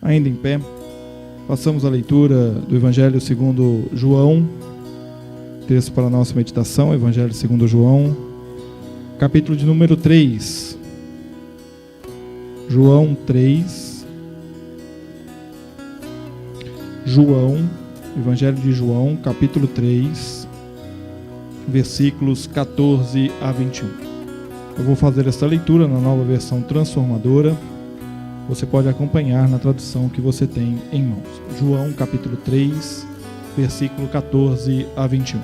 Ainda em pé, passamos a leitura do Evangelho segundo João, texto para a nossa meditação, Evangelho segundo João, capítulo de número 3. João 3. Evangelho de João, capítulo 3, versículos 14 a 21. Eu vou fazer esta leitura na nova versão transformadora. Você pode acompanhar na tradução que você tem em mãos. João capítulo 3, versículo 14 a 21.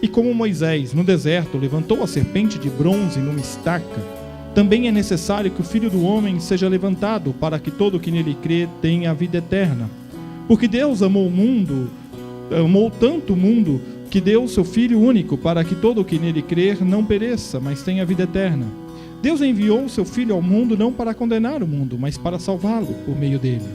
E como Moisés, no deserto, levantou a serpente de bronze numa estaca, também é necessário que o Filho do Homem seja levantado, para que todo o que nele crê tenha a vida eterna. Porque Deus amou tanto o mundo, que deu o seu Filho único, para que todo o que nele crer não pereça, mas tenha a vida eterna. Deus enviou o seu Filho ao mundo não para condenar o mundo, mas para salvá-lo por meio dele.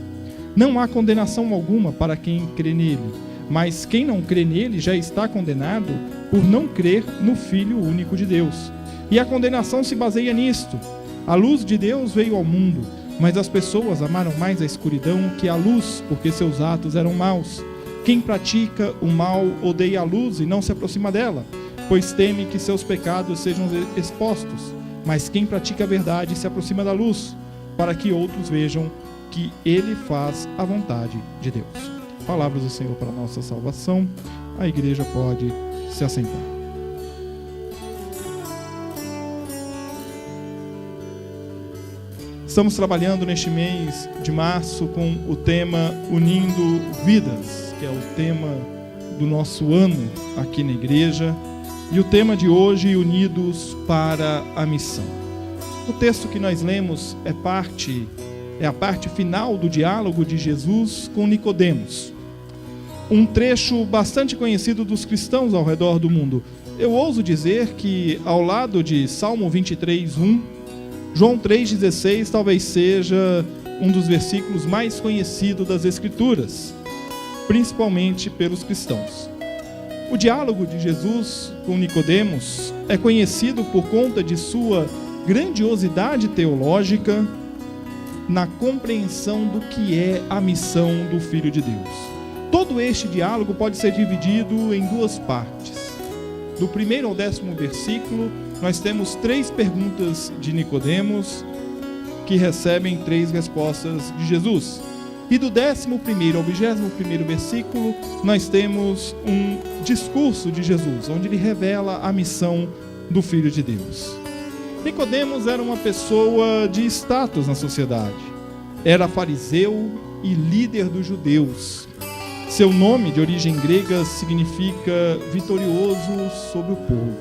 Não há condenação alguma para quem crê nele, mas quem não crê nele já está condenado por não crer no Filho único de Deus. E a condenação se baseia nisto: a luz de Deus veio ao mundo, mas as pessoas amaram mais a escuridão que a luz, porque seus atos eram maus. Quem pratica o mal odeia a luz e não se aproxima dela, pois teme que seus pecados sejam expostos. Mas quem pratica a verdade se aproxima da luz, para que outros vejam que ele faz a vontade de Deus. Palavras do Senhor para a nossa salvação. A igreja pode se assentar. Estamos trabalhando neste mês de março com o tema Unindo Vidas, que é o tema do nosso ano aqui na igreja. E o tema de hoje, Unidos para a Missão. O texto que nós lemos é a parte final do diálogo de Jesus com Nicodemos. Um trecho bastante conhecido dos cristãos ao redor do mundo. Eu ouso dizer que, ao lado de Salmo 23:1, João 3:16 talvez seja um dos versículos mais conhecidos das Escrituras, principalmente pelos cristãos. O diálogo de Jesus com Nicodemos é conhecido por conta de sua grandiosidade teológica na compreensão do que é a missão do Filho de Deus. Todo este diálogo pode ser dividido em duas partes. Do 1º ao 10º versículo, nós temos 3 perguntas de Nicodemos que recebem 3 respostas de Jesus. E do 11º ao 21º versículo, nós temos um discurso de Jesus, onde ele revela a missão do Filho de Deus. Nicodemos era uma pessoa de status na sociedade. Era fariseu e líder dos judeus. Seu nome, de origem grega, significa vitorioso sobre o povo.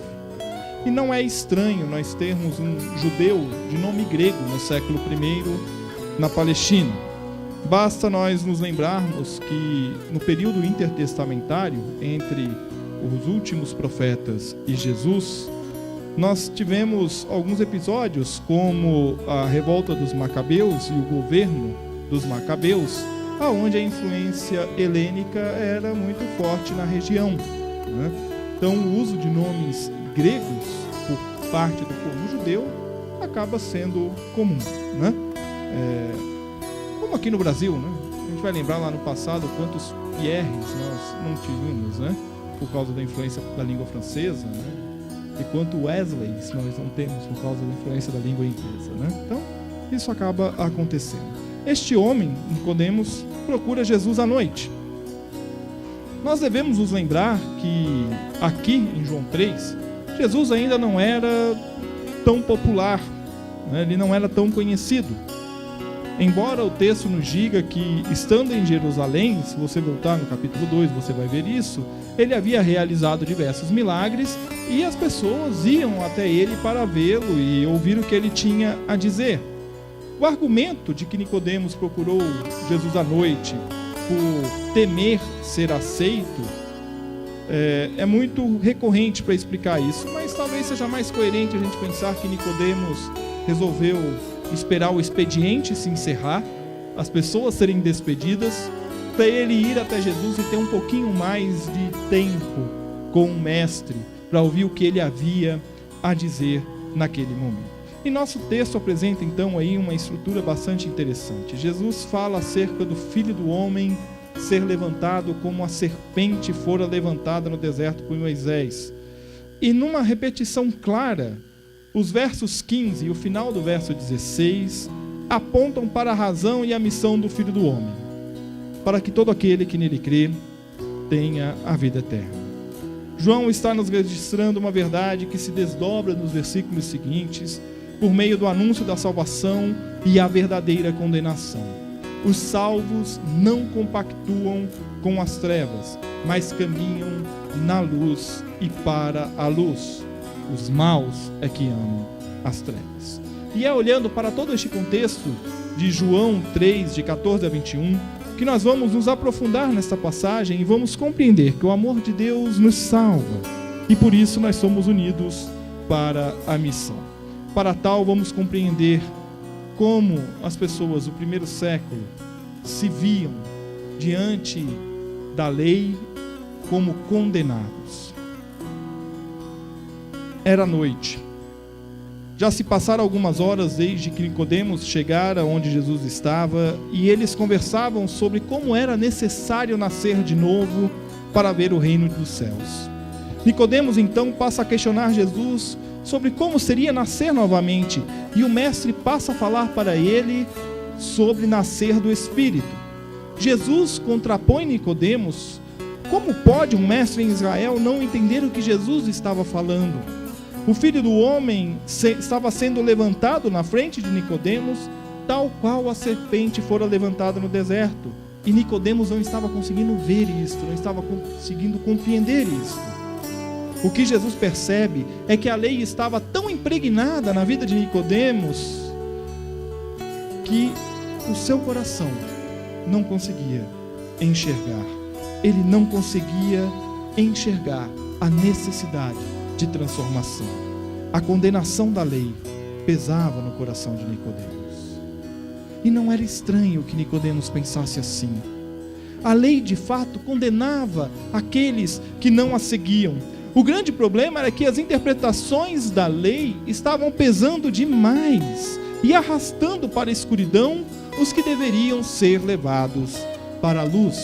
E não é estranho nós termos um judeu de nome grego no século I na Palestina. Basta nós nos lembrarmos que no período intertestamentário, entre os últimos profetas e Jesus, nós tivemos alguns episódios como a revolta dos Macabeus e o governo dos Macabeus, onde a influência helênica era muito forte na região, né? Então o uso de nomes gregos por parte do povo judeu acaba sendo comum, né? Como aqui no Brasil, né? A gente vai lembrar lá no passado quantos Pierres nós não tínhamos, né? Por causa da influência da língua francesa, né? E quanto Wesleys nós não temos por causa da influência da língua inglesa, né? Então, isso acaba acontecendo. Este homem, Nicodemos, procura Jesus à noite. Nós devemos nos lembrar que aqui em João 3, Jesus ainda não era tão popular, né? Ele não era tão conhecido. Embora o texto nos diga que, estando em Jerusalém, se você voltar no capítulo 2, você vai ver isso, ele havia realizado diversos milagres e as pessoas iam até ele para vê-lo e ouvir o que ele tinha a dizer. O argumento de que Nicodemos procurou Jesus à noite por temer ser aceito é muito recorrente para explicar isso, mas talvez seja mais coerente a gente pensar que Nicodemos resolveu esperar o expediente se encerrar, as pessoas serem despedidas, para ele ir até Jesus e ter um pouquinho mais de tempo com o mestre, para ouvir o que ele havia a dizer naquele momento. E nosso texto apresenta então aí uma estrutura bastante interessante. Jesus fala acerca do Filho do Homem ser levantado como a serpente fora levantada no deserto por Moisés. E numa repetição clara, os versos 15 e o final do verso 16 apontam para a razão e a missão do Filho do Homem, para que todo aquele que nele crê tenha a vida eterna. João está nos registrando uma verdade que se desdobra nos versículos seguintes, por meio do anúncio da salvação e a verdadeira condenação. Os salvos não compactuam com as trevas, mas caminham na luz e para a luz. Os maus é que amam as trevas. E é olhando para todo este contexto de João 3, de 14 a 21, que nós vamos nos aprofundar nesta passagem e vamos compreender que o amor de Deus nos salva e por isso nós somos unidos para a missão. Para tal, vamos compreender como as pessoas do primeiro século se viam diante da lei como condenados. Era noite. Já se passaram algumas horas desde que Nicodemos chegara onde Jesus estava e eles conversavam sobre como era necessário nascer de novo para ver o reino dos céus. Nicodemos então passa a questionar Jesus sobre como seria nascer novamente e o mestre passa a falar para ele sobre nascer do Espírito. Jesus contrapõe Nicodemos. Como pode um mestre em Israel não entender o que Jesus estava falando? O Filho do Homem estava sendo levantado na frente de Nicodemos, tal qual a serpente fora levantada no deserto. E Nicodemos não estava conseguindo ver isto, não estava conseguindo compreender isto. O que Jesus percebe é que a lei estava tão impregnada na vida de Nicodemos que o seu coração não conseguia enxergar. Ele não conseguia enxergar a necessidade de transformação. A condenação da lei pesava no coração de Nicodemos. E não era estranho que Nicodemos pensasse assim. A lei de fato condenava aqueles que não a seguiam. O grande problema era que as interpretações da lei estavam pesando demais e arrastando para a escuridão os que deveriam ser levados para a luz.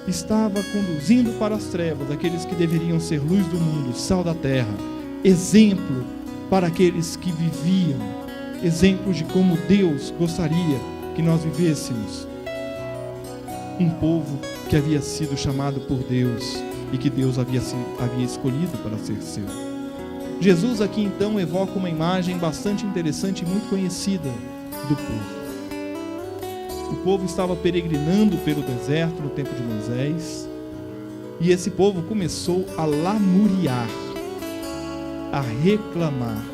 Estava conduzindo para as trevas aqueles que deveriam ser luz do mundo, sal da terra, exemplo para aqueles que viviam, exemplos de como Deus gostaria que nós vivêssemos. Um povo que havia sido chamado por Deus e que Deus havia escolhido para ser seu. Jesus aqui então evoca uma imagem bastante interessante e muito conhecida do povo. O povo estava peregrinando pelo deserto no tempo de Moisés, e esse povo começou a lamuriar, a reclamar.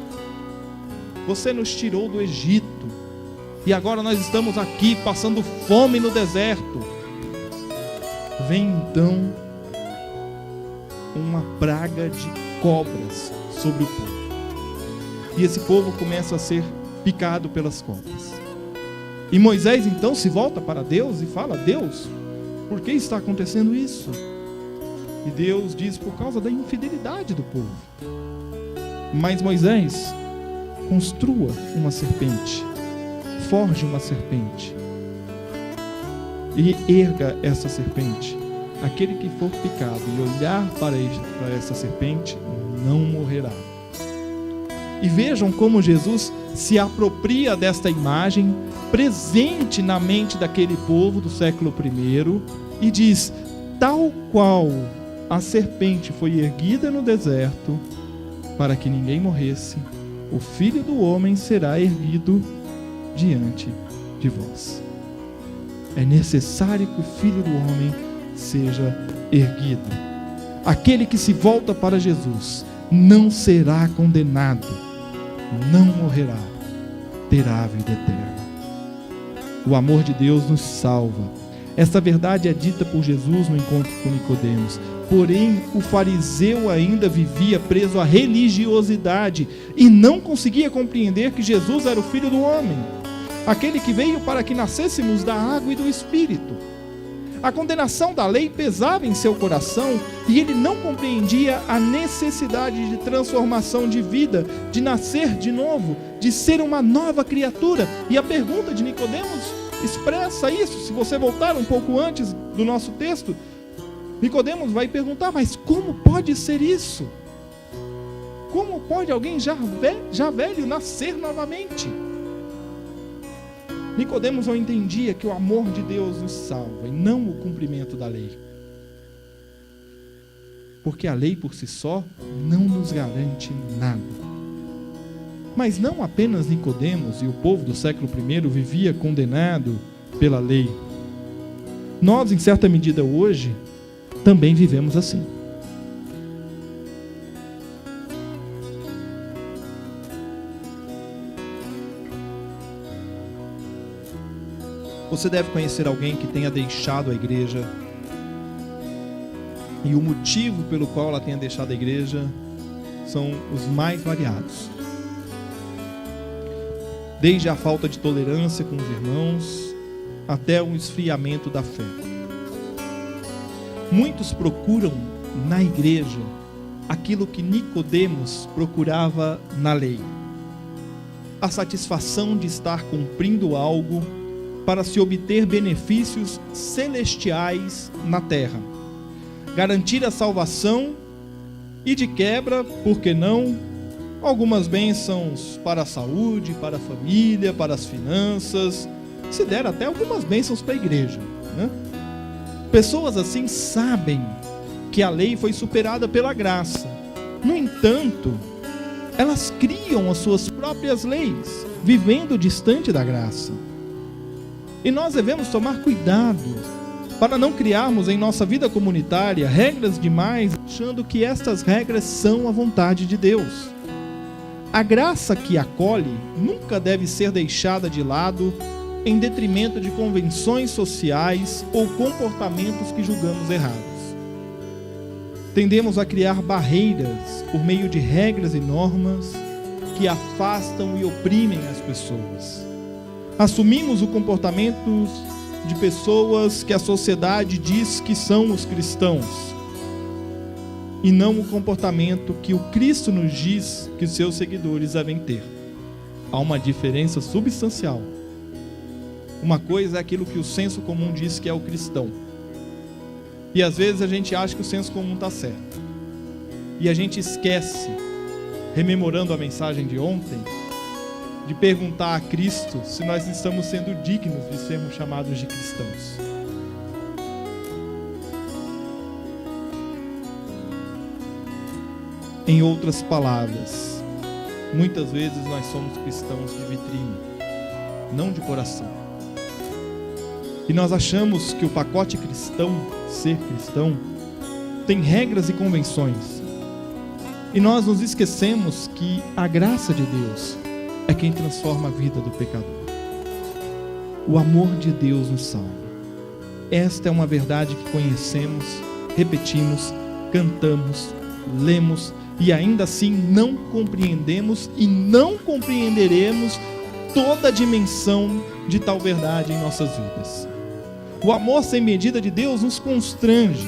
Você nos tirou do Egito, e agora nós estamos aqui passando fome no deserto. Vem então uma praga de cobras sobre o povo, e esse povo começa a ser picado pelas cobras. E Moisés então se volta para Deus e fala: Deus, por que está acontecendo isso? E Deus diz: por causa da infidelidade do povo. Mas Moisés, construa uma serpente, forge uma serpente e erga essa serpente. Aquele que for picado e olhar para essa serpente não morrerá. E vejam como Jesus se apropria desta imagem presente na mente daquele povo do século I e diz: tal qual a serpente foi erguida no deserto para que ninguém morresse, o Filho do Homem será erguido diante de vós. É necessário que o Filho do Homem seja erguido. Aquele que se volta para Jesus não será condenado, não morrerá, terá a vida eterna. O amor de Deus nos salva. Esta verdade é dita por Jesus no encontro com Nicodemos. Porém, o fariseu ainda vivia preso à religiosidade e não conseguia compreender que Jesus era o Filho do Homem, aquele que veio para que nascêssemos da água e do Espírito. A condenação da lei pesava em seu coração e ele não compreendia a necessidade de transformação de vida, de nascer de novo, de ser uma nova criatura. E a pergunta de Nicodemos expressa isso. Se você voltar um pouco antes do nosso texto, Nicodemos vai perguntar: mas como pode ser isso? Como pode alguém já velho nascer novamente? Nicodemos não entendia que o amor de Deus nos salva e não o cumprimento da lei. Porque a lei por si só não nos garante nada. Mas não apenas Nicodemos e o povo do século I vivia condenado pela lei. Nós, em certa medida hoje, também vivemos assim. Você deve conhecer alguém que tenha deixado a igreja, e o motivo pelo qual ela tenha deixado a igreja são os mais variados. Desde a falta de tolerância com os irmãos, até o esfriamento da fé. Muitos procuram na igreja aquilo que Nicodemos procurava na lei: a satisfação de estar cumprindo algo para se obter benefícios celestiais na terra, garantir a salvação e, de quebra, por que não, algumas bênçãos para a saúde, para a família, para as finanças, se der até algumas bênçãos para a igreja, né? Pessoas assim sabem que a lei foi superada pela graça. No entanto, elas criam as suas próprias leis, vivendo distante da graça. E nós devemos tomar cuidado para não criarmos em nossa vida comunitária regras demais, achando que estas regras são a vontade de Deus. A graça que acolhe nunca deve ser deixada de lado em detrimento de convenções sociais ou comportamentos que julgamos errados. Tendemos a criar barreiras por meio de regras e normas que afastam e oprimem as pessoas. Assumimos o comportamento de pessoas que a sociedade diz que são os cristãos, e não o comportamento que o Cristo nos diz que os seus seguidores devem ter. Há uma diferença substancial. Uma coisa é aquilo que o senso comum diz que é o cristão, e às vezes a gente acha que o senso comum está certo, e a gente esquece, rememorando a mensagem de ontem, de perguntar a Cristo se nós estamos sendo dignos de sermos chamados de cristãos. Em outras palavras, muitas vezes nós somos cristãos de vitrine, não de coração. E nós achamos que o pacote cristão, ser cristão, tem regras e convenções. E nós nos esquecemos que a graça de Deus é quem transforma a vida do pecador. O amor de Deus nos salva. Esta é uma verdade que conhecemos, repetimos, cantamos, lemos e ainda assim não compreendemos e não compreenderemos toda a dimensão de tal verdade em nossas vidas. O amor sem medida de Deus nos constrange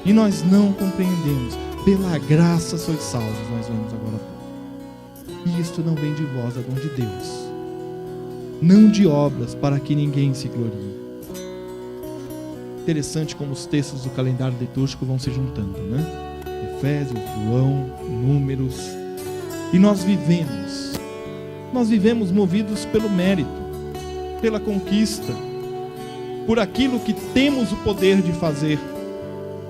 e nós não compreendemos. Pela graça sois salvos, nós vemos agora. E isto não vem de vós, é dom de Deus, não de obras, para que ninguém se glorie. Interessante como os textos do calendário litúrgico vão se juntando, né? Efésios, João, Números. E nós vivemos movidos pelo mérito, pela conquista, por aquilo que temos o poder de fazer.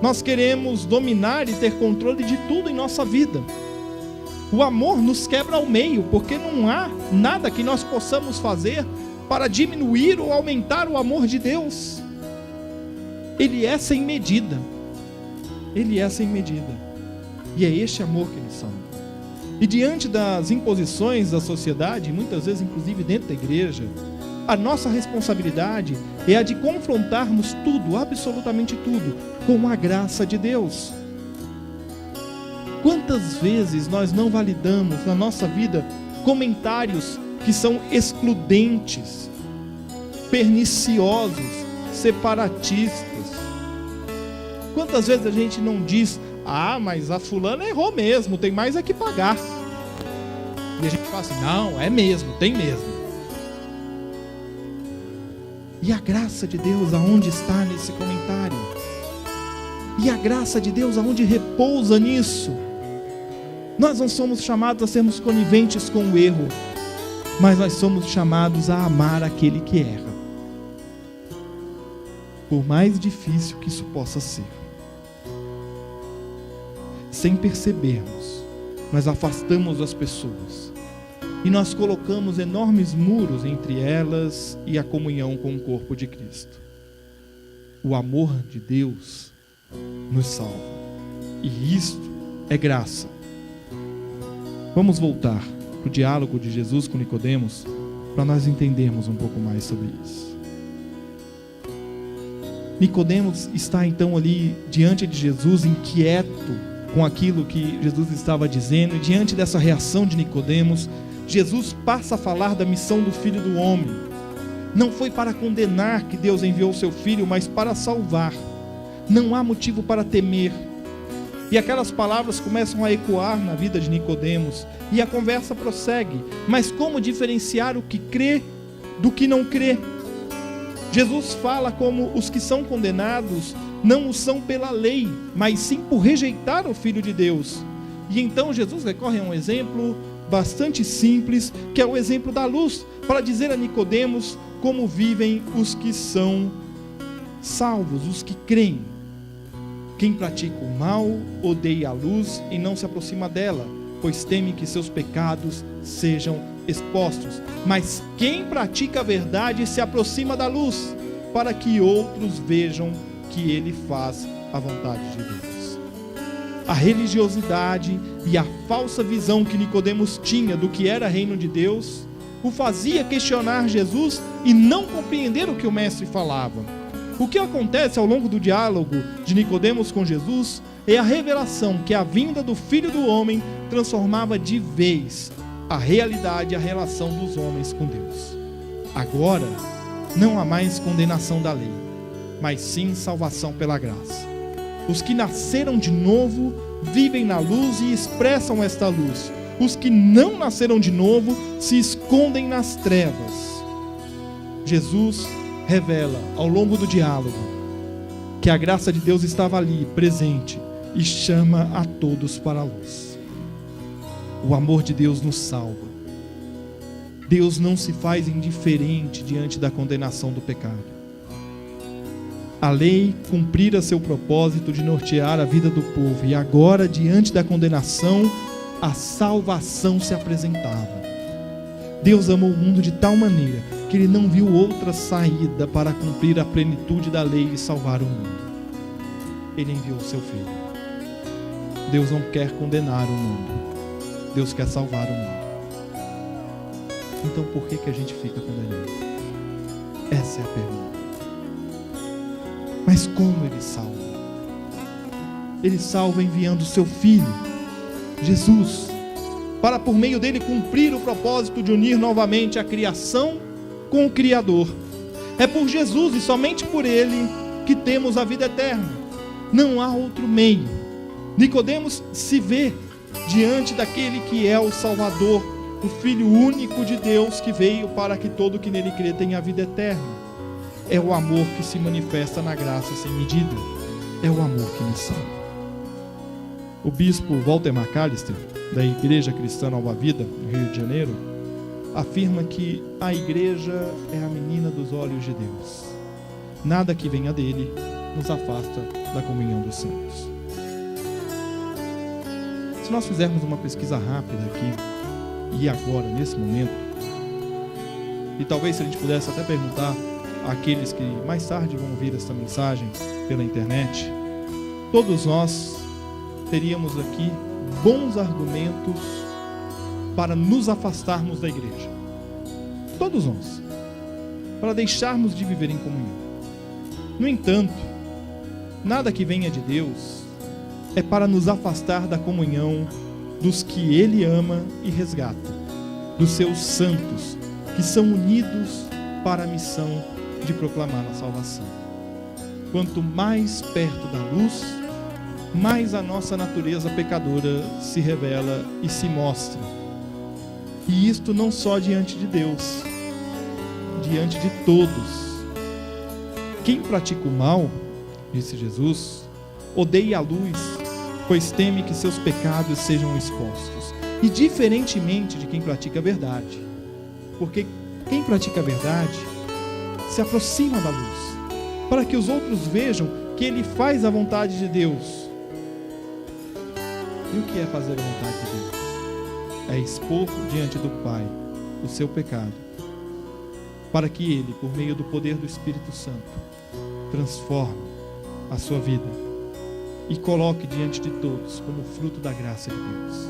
Nós queremos dominar e ter controle de tudo em nossa vida. O amor nos quebra ao meio, porque não há nada que nós possamos fazer para diminuir ou aumentar o amor de Deus. Ele é sem medida. Ele é sem medida. E é este amor que nos salva. E diante das imposições da sociedade, muitas vezes inclusive dentro da igreja, a nossa responsabilidade é a de confrontarmos tudo, absolutamente tudo, com a graça de Deus. Quantas vezes nós não validamos na nossa vida comentários que são excludentes, perniciosos, separatistas, Quantas vezes a gente não diz: ah, mas a fulana errou mesmo, tem mais é que pagar. E a gente fala assim: não, é mesmo, tem mesmo. E a graça de Deus aonde está nesse comentário? E a graça de Deus aonde repousa nisso? Nós não somos chamados a sermos coniventes com o erro, mas nós somos chamados a amar aquele que erra, por mais difícil que isso possa ser. Sem percebermos, nós afastamos as pessoas e nós colocamos enormes muros entre elas e a comunhão com o corpo de Cristo. O amor de Deus nos salva, e isto é graça. Vamos voltar para o diálogo de Jesus com Nicodemos, para nós entendermos um pouco mais sobre isso. Nicodemos está então ali diante de Jesus, inquieto com aquilo que Jesus estava dizendo, e diante dessa reação de Nicodemos, Jesus passa a falar da missão do Filho do Homem. Não foi para condenar que Deus enviou o seu Filho, mas para salvar. Não há motivo para temer. E aquelas palavras começam a ecoar na vida de Nicodemos, e a conversa prossegue. Mas como diferenciar o que crê do que não crê? Jesus fala como os que são condenados não o são pela lei, mas sim por rejeitar o Filho de Deus. E então Jesus recorre a um exemplo bastante simples, que é o exemplo da luz, para dizer a Nicodemos como vivem os que são salvos, os que creem. Quem pratica o mal odeia a luz e não se aproxima dela, pois teme que seus pecados sejam expostos. Mas quem pratica a verdade se aproxima da luz, para que outros vejam que ele faz a vontade de Deus. A religiosidade e a falsa visão que Nicodemos tinha do que era reino de Deus o fazia questionar Jesus e não compreender o que o mestre falava. O que acontece ao longo do diálogo de Nicodemos com Jesus é a revelação que a vinda do Filho do Homem transformava de vez a realidade e a relação dos homens com Deus. Agora, não há mais condenação da lei, mas sim salvação pela graça. Os que nasceram de novo vivem na luz e expressam esta luz. Os que não nasceram de novo se escondem nas trevas. Jesus revela ao longo do diálogo que a graça de Deus estava ali, presente, e chama a todos para a luz. O amor de Deus nos salva. Deus não se faz indiferente diante da condenação do pecado. A lei cumprira seu propósito de nortear a vida do povo, e agora, diante da condenação, a salvação se apresentava. Deus amou o mundo de tal maneira que ele não viu outra saída para cumprir a plenitude da lei e salvar o mundo. Ele enviou o seu Filho. Deus não quer condenar o mundo, Deus quer salvar o mundo. Então por que a gente fica condenando? Essa é a pergunta. Mas como ele salva? Ele salva enviando o seu Filho, Jesus, para por meio dele cumprir o propósito de unir novamente a criação com o Criador. É por Jesus e somente por ele que temos a vida eterna. Não há outro meio. Nicodemos se vê diante daquele que é o Salvador, o Filho único de Deus, que veio para que todo que nele crê tenha a vida eterna. É o amor que se manifesta na graça sem medida. É o amor que nos salva. O bispo Walter McAllister, da Igreja Cristã Nova Vida, no Rio de Janeiro, afirma que a igreja é a menina dos olhos de Deus. Nada que venha dele nos afasta da comunhão dos santos. Se nós fizermos uma pesquisa rápida aqui, e agora, nesse momento, e talvez se a gente pudesse até perguntar àqueles que mais tarde vão ouvir esta mensagem pela internet, todos nós teríamos aqui bons argumentos para nos afastarmos da igreja. Todos nós. Para deixarmos de viver em comunhão. No entanto, nada que venha de Deus é para nos afastar da comunhão dos que Ele ama e resgata, dos seus santos, que são unidos para a missão de proclamar a salvação. quanto mais perto da luz, mais a nossa natureza pecadora se revela e se mostra. E isto não só diante de Deus, diante de todos. Quem pratica o mal, disse Jesus, odeia a luz, pois teme que seus pecados sejam expostos. E diferentemente de quem pratica a verdade, porque quem pratica a verdade se aproxima da luz, para que os outros vejam que ele faz a vontade de Deus. E o que é fazer a vontade de Deus? É expor diante do Pai o seu pecado, para que Ele, por meio do poder do Espírito Santo, transforme a sua vida e coloque diante de todos como fruto da graça de Deus.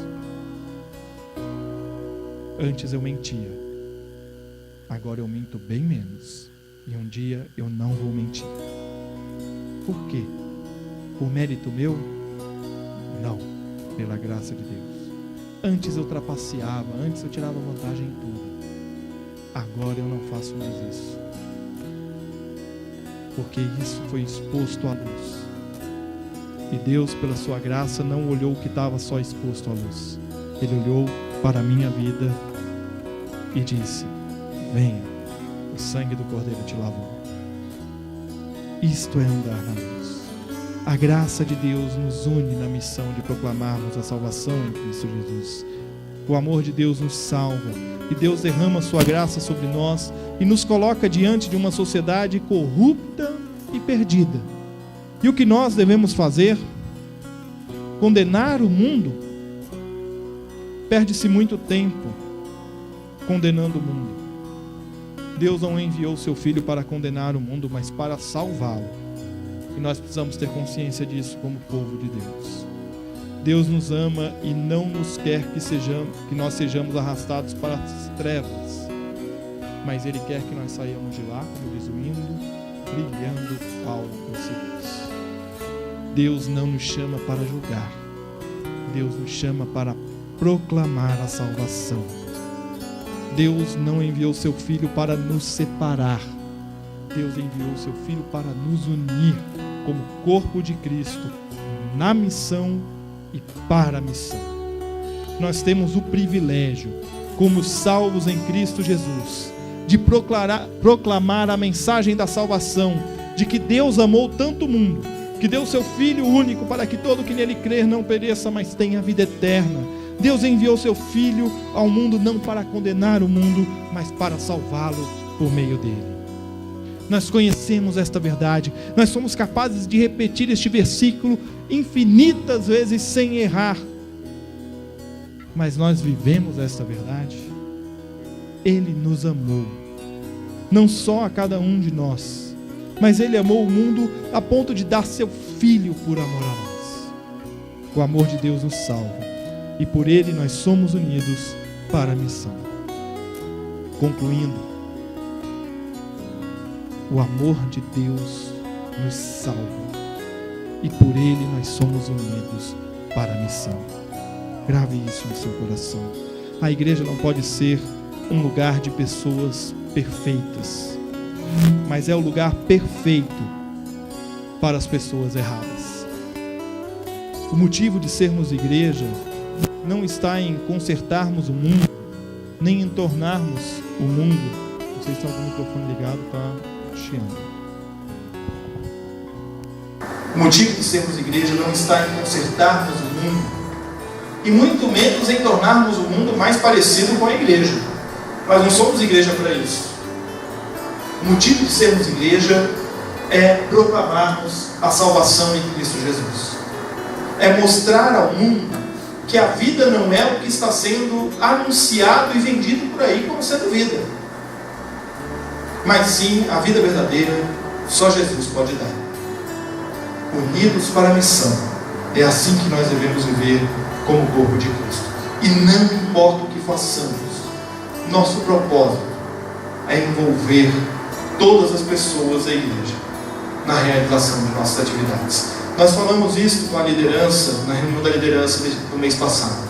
Antes eu mentia, agora eu minto bem menos, e um dia eu não vou mentir. Por quê? Por mérito meu? Não, pela graça de Deus. Antes eu trapaceava, antes eu tirava vantagem em tudo. Agora eu não faço mais isso, porque isso foi exposto à luz. E Deus, pela sua graça, não olhou o que estava só exposto à luz. Ele olhou para a minha vida e disse: venha, o sangue do Cordeiro te lavou. Isto é andar na luz. A graça de Deus nos une na missão de proclamarmos a salvação em Cristo Jesus. O amor de Deus nos salva, e Deus derrama sua graça sobre nós e nos coloca diante de uma sociedade corrupta e perdida. E o que nós devemos fazer? Condenar o mundo? Perde-se muito tempo condenando o mundo. Deus não enviou seu Filho para condenar o mundo, mas para salvá-lo. E nós precisamos ter consciência disso como povo de Deus. Deus nos ama e não nos quer que nós sejamos arrastados para as trevas, mas Ele quer que nós saiamos de lá, como diz o hino, brilhando ao nosso Deus. Deus não nos chama para julgar, Deus nos chama para proclamar a salvação. Deus não enviou seu Filho para nos separar, Deus enviou seu Filho para nos unir como corpo de Cristo na missão e para a missão. Nós temos o privilégio, como salvos em Cristo Jesus, de proclamar a mensagem da salvação, de que Deus amou tanto o mundo, que deu seu Filho único para que todo que nele crer não pereça, mas tenha vida eterna. Deus enviou seu Filho ao mundo não para condenar o mundo, mas para salvá-lo por meio dele. Nós conhecemos esta verdade, nós somos capazes de repetir este versículo infinitas vezes sem errar, mas nós vivemos esta verdade. Ele nos amou, não só a cada um de nós, mas Ele amou o mundo a ponto de dar seu Filho por amor a nós. O amor de Deus nos salva, e por Ele nós somos unidos para a missão. Concluindo, o amor de Deus nos salva, e por Ele nós somos unidos para a missão. Grave isso no seu coração. A igreja não pode ser um lugar de pessoas perfeitas, mas é o lugar perfeito para as pessoas erradas. O motivo de sermos igreja não está em consertarmos o mundo, nem em tornarmos o mundo. Não sei se está com o microfone ligado, está chiando. O motivo de sermos igreja não está em consertarmos o mundo, e muito menos em tornarmos o mundo mais parecido com a igreja. Nós não somos igreja para isso. O motivo de sermos igreja é proclamarmos a salvação em Cristo Jesus. É mostrar ao mundo que a vida não é o que está sendo anunciado e vendido por aí como sendo vida, mas sim a vida verdadeira, só Jesus pode dar. Unidos para a missão, é assim que nós devemos viver como corpo de Cristo. E não importa o que façamos, nosso propósito é envolver todas as pessoas da igreja na realização de nossas atividades. Nós falamos isso com a liderança, na reunião da liderança do mês passado.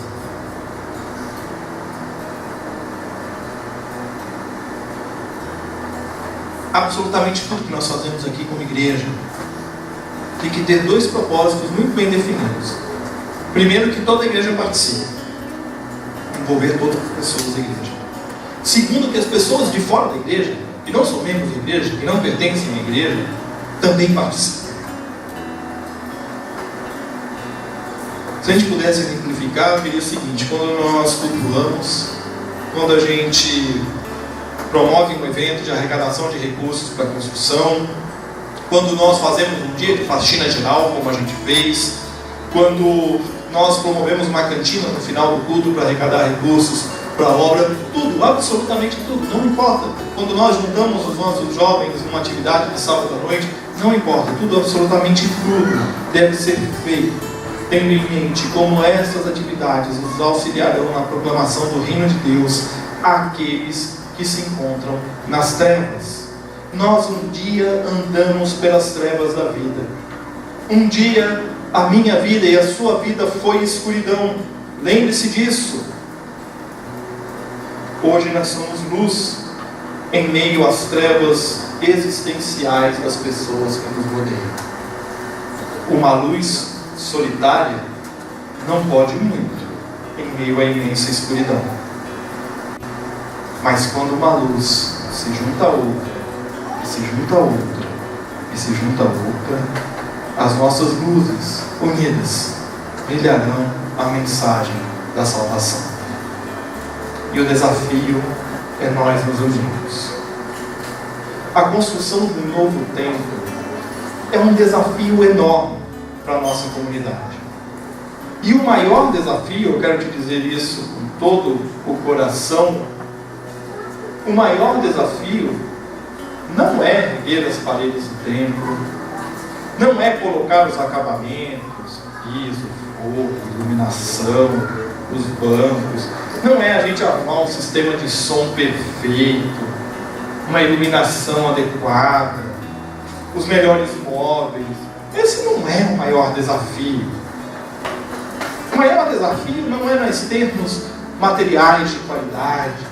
Absolutamente tudo que nós fazemos aqui como igreja tem que ter dois propósitos muito bem definidos. Primeiro, que toda a igreja participe, envolver todas as pessoas da igreja. Segundo, que as pessoas de fora da igreja, que não são membros da igreja, que não pertencem à igreja, também participem. Se a gente pudesse simplificar, eu diria o seguinte: quando nós cultuamos, quando a gente promove um evento de arrecadação de recursos para a construção, quando nós fazemos um dia de faxina geral, como a gente fez, quando nós promovemos uma cantina no final do culto para arrecadar recursos para a obra, tudo, absolutamente tudo, não importa. Quando nós juntamos os nossos jovens numa atividade de sábado à noite, não importa, tudo, absolutamente tudo deve ser feito, tendo em mente como essas atividades nos auxiliarão na proclamação do reino de Deus àqueles que se encontram nas trevas. Nós um dia andamos pelas trevas da vida. Um dia a minha vida e a sua vida foi escuridão. Lembre-se disso. Hoje nós somos luz em meio às trevas existenciais das pessoas que nos rodeiam. Uma luz solitária não pode muito em meio à imensa escuridão. Mas quando uma luz se junta a outra, e se junta a outra, e se junta a outra, as nossas luzes unidas brilharão a mensagem da salvação. E o desafio é nós nos unirmos. A construção do novo templo é um desafio enorme para a nossa comunidade. E o maior desafio, eu quero te dizer isso com todo o coração, o maior desafio não é erguer as paredes do templo, não é colocar os acabamentos, piso, forro, iluminação, os bancos, não é a gente arrumar um sistema de som perfeito, uma iluminação adequada, os melhores móveis. Esse não é o maior desafio. O maior desafio não é nós termos materiais de qualidade.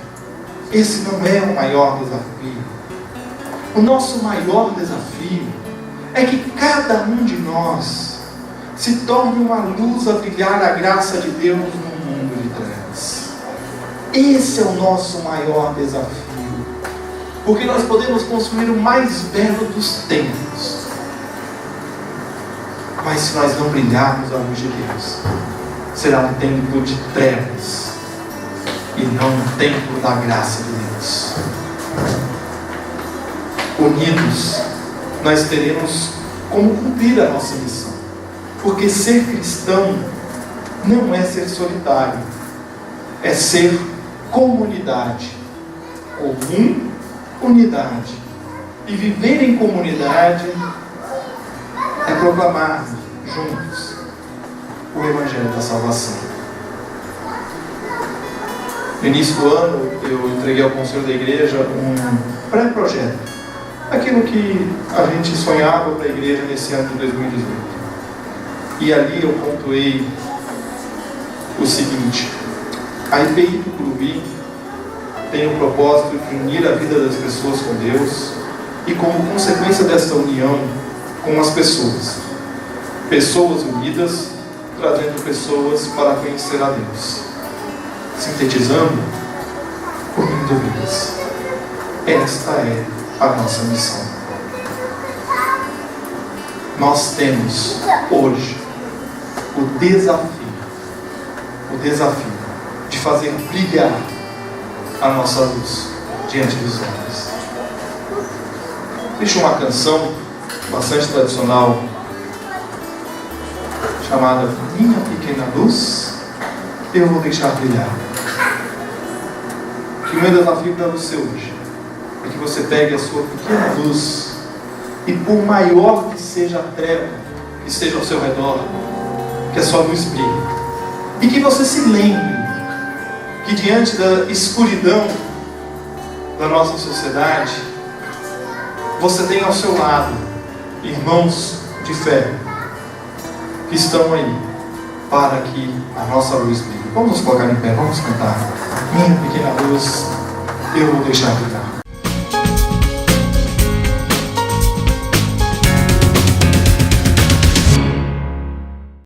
Esse não é o maior desafio. O nosso maior desafio é que cada um de nós se torne uma luz a brilhar a graça de Deus no mundo de trevas. Esse é o nosso maior desafio. Porque nós podemos construir o mais belo dos templos, mas se nós não brilharmos a luz de Deus, será um templo de trevas e não um templo da graça de Deus. Unidos, nós teremos como cumprir a nossa missão. Porque ser cristão não é ser solitário, é ser comunidade. Comum, unidade. E viver em comunidade é proclamar juntos o Evangelho da Salvação. No início do ano, eu entreguei ao Conselho da Igreja um pré-projeto, aquilo que a gente sonhava para a igreja nesse ano de 2018. E ali eu pontuei o seguinte: a IPI do Clube tem o propósito de unir a vida das pessoas com Deus e, como consequência dessa união com as pessoas, pessoas unidas trazendo pessoas para conhecer a Deus. Sintetizando, unindo vidas. Esta é a nossa missão. Nós temos hoje o desafio de fazer brilhar a nossa luz diante dos homens. Existe uma canção bastante tradicional chamada Minha Pequena Luz, Eu Vou Deixar Brilhar. Que o meu desafio para você hoje é que você pegue a sua pequena luz e, por maior que seja a treva que esteja ao seu redor, que a sua luz brilhe. E que você se lembre que diante da escuridão da nossa sociedade, você tem ao seu lado irmãos de fé que estão aí para que a nossa luz brilhe. Vamos nos colocar em pé, vamos cantar. Minha pequena luz, eu vou deixar brilhar.